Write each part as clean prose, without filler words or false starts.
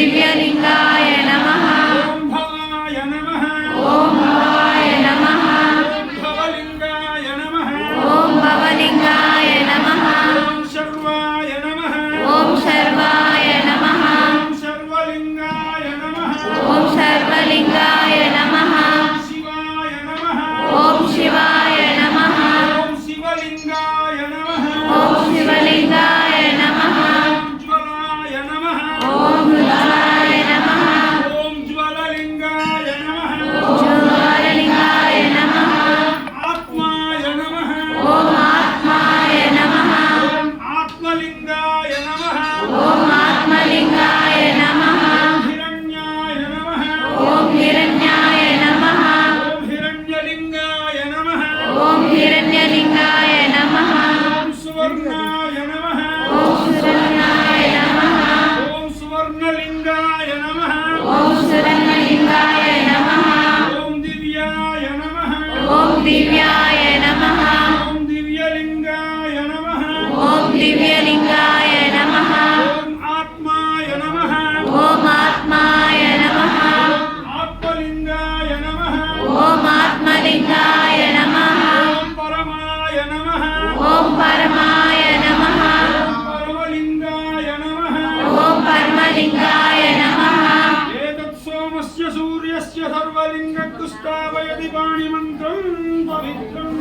दिव्यलिंगाय नमः। ओम भवाय नमः। ओम भवाय नमः। भवलिंगाय नमः। ओम भवलिंगाय नमः। ओम शर्वाय नमः। ओम शर्वाय नमः। ओम शर्वलिंगाय नमः। ओम शर्वलिंगाय नमः। शिवाय नमः। ओम शिवाय नमः। ओम शिवलिंगाय नमः। ओम शिवलिंगाय नमः। ओम ज्वलाय नमः। ओम ज्वलाय नमः। ओम ज्वललिंगाय नमः। ओम ज्वललिंगाय नमः। आत्माय नमः। ओम आत्माय नमः। ओम आत्मलिंगाय नमः। ओम आत्मलिंगाय नमः। हिरण्याय नमः। ओम हिरण्याय नमः। ओम हिरण्यलिंगाय नमः। ओम हिरण्यलिंगाय नमः। ओम सुवर्णाय नमः। ओम सुवर्णाय नमः। ओम सुवर्णलिंगाय नमः। ओम सुवर्णलिंगाय नमः। ओम दिव्याय नमः। ओम दिव्याय नमः। ओम दिव्यलिंगाय नमः। ओम दिव्यलिंगाय नमः। ओम आत्माय नमः। ओम आत्माय नमः। आत्मलिंगाय नमः। ओम आत्मलिंगाय नमः। ओम परमाय नमः। ओम परमाय नमः। परमलिंगाय नमः। ओम परमलिंगाय नमः। एतत् सोमस्य सूर्यस्य सर्वलिंगकुष्ठावयति पाणिमन्त्रं पवित्रम्।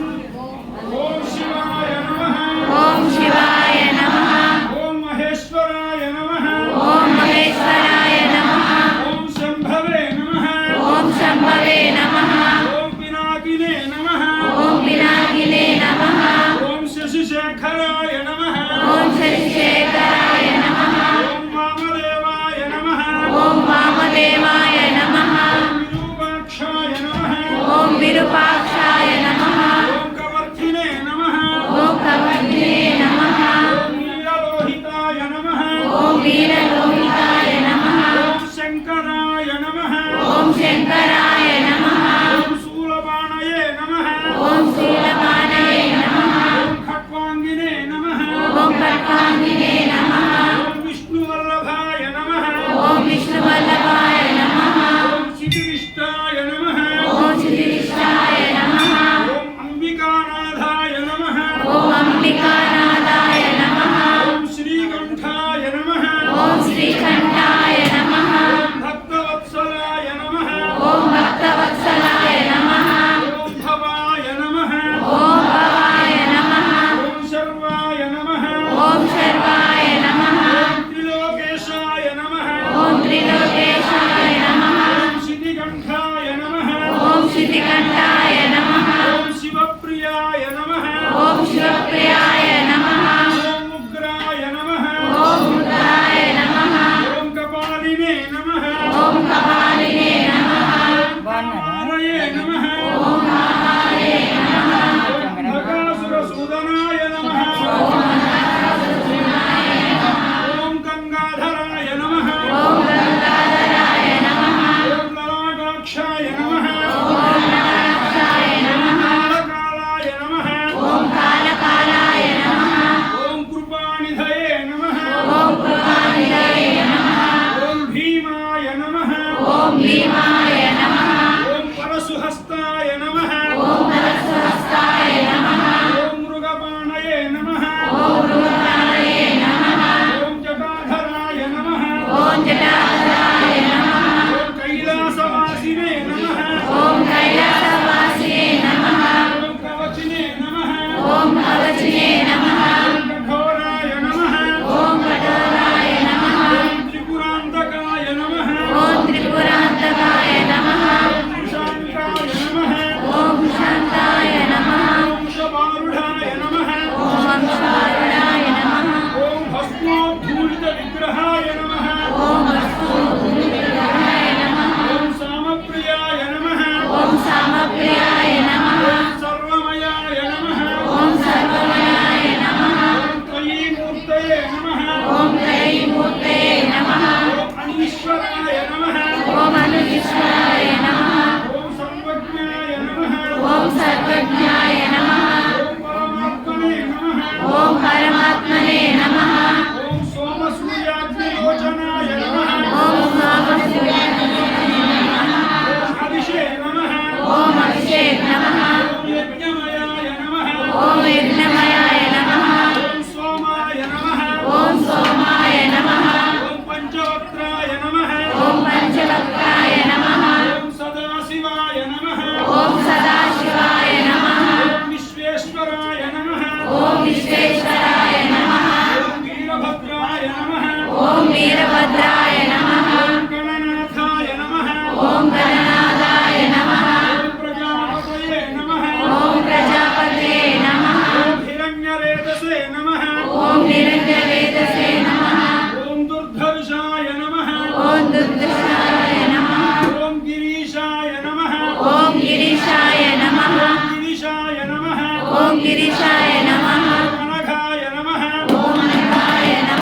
ओम शिवाय नमः। ओम शिवाय नमः। ओम महेश्वराय नमः। ओम महेश्वराय नमः। ओम शंभवे नमः। ओम शंभवे नमः। ओम पिनाकिने नमः। ओम पिनाकिने नमः। ओम शशिशेखराय नमः। ओम शशिशेखराय नमः। ओम वामदेवाय नमः। ओम वामदेवाय नमः। विरूपाक्षाय नमः। ओम विरूपाक्षाय नमः। ओम कवर्धिने नमः। ओम कवर्धिने नमः। ओम नीललोहिताय नमः। ओम वीरलोहिताय नमः। ओम शंकराय नमः। ओम शंकराय नमः। ओम शूलपाणये नमः। ओम शीलपाणये नमः। ओम खट्वांगिने नमः। ओम खट्वांगिने नमः। ओम विष्णुवल्लभाय नमः। ओम विष्णुवल्लभाय नमः। ओम शितिविष्टाय नमः। ओम श्रीविष्टाय नमः। ओम अंबिकानाथाय नमः। ओम अंबिकानाथाय नमः। ओम श्रीकंठाय नमः। ओम श्रीकंठाय नमः। ओम भक्तवत्सलाय नमः। ओम भक्तवत्सलाय नमः। ओम भवाय नमः। ओम भवाय नमः। ओम शर्वाय नमः। ओम शर्वाय नमः। ओम त्रिलोकेशाय नमः। ओम त्रिलोकेशाय नमः। ओम शितिकंठाय नमः। ओम शितिकंठाय नमः। ओम शिवप्रियाय नमः। ओम शिवप्रियाय नमः। ओम उग्राय नमः। ओम रुद्राय नमः। ओम कपालिने नमः। ओम कपालिने नमः। कामालये नमः। ओम महाये नमः। भगासुरसूदनाय नमः। ओम गंगाधराय नमः। ओम गंगाधराय नमः। ओम ललाटाक्षाय नमः। ओम नमः नमः। कालाय नमः। ओम कालकालाय नमः। ओम कृपानिधये नमः। ओम कृपानिधये नमः। ओम भीमाय नमः। ओम भीमाय नमः। ओम परशुहस्ताय नमः। ओम नरसहस्ताय नमः। ओम मृगपाणये नमः। ओम रुद्राय नमः। ओम जटाधराय नमः। ओम जटाधराय नमः। ओम कैलासवासिने नमः। ओम कैलासवासिने नमः। ओम कवचिने नमः। ओम कवचिने नमः। ओम कठोराय नमः। ओम कठोराय नमः। ओम त्रिपुरान्तकाय नमः। ओम त्रिपुरान्तकाय नमः। ओम शान्ताय नमः। ओम విశ్వేశ్వరాయ నమః ఓం వీరభద్రాయ నమః ఓం వీరభద్రాయ నమః ఓం గణనాథాయ నమః ఓం గణనాథాయ నమః ఓం ప్రజాపతయే నమః ఓం ప్రజాపతయే నమః ఓం హిరణ్యరేతసే నమః ఓం నిరంజనేతసే నమః ఓం దుర్ధర్షాయ నమః ఓం దుర్దశాయ నమః ఓం గిరీశాయ నమః ఓం గిరీశాయ నమః గిరీశాయ నమః ఓం గిరీశాయ నమః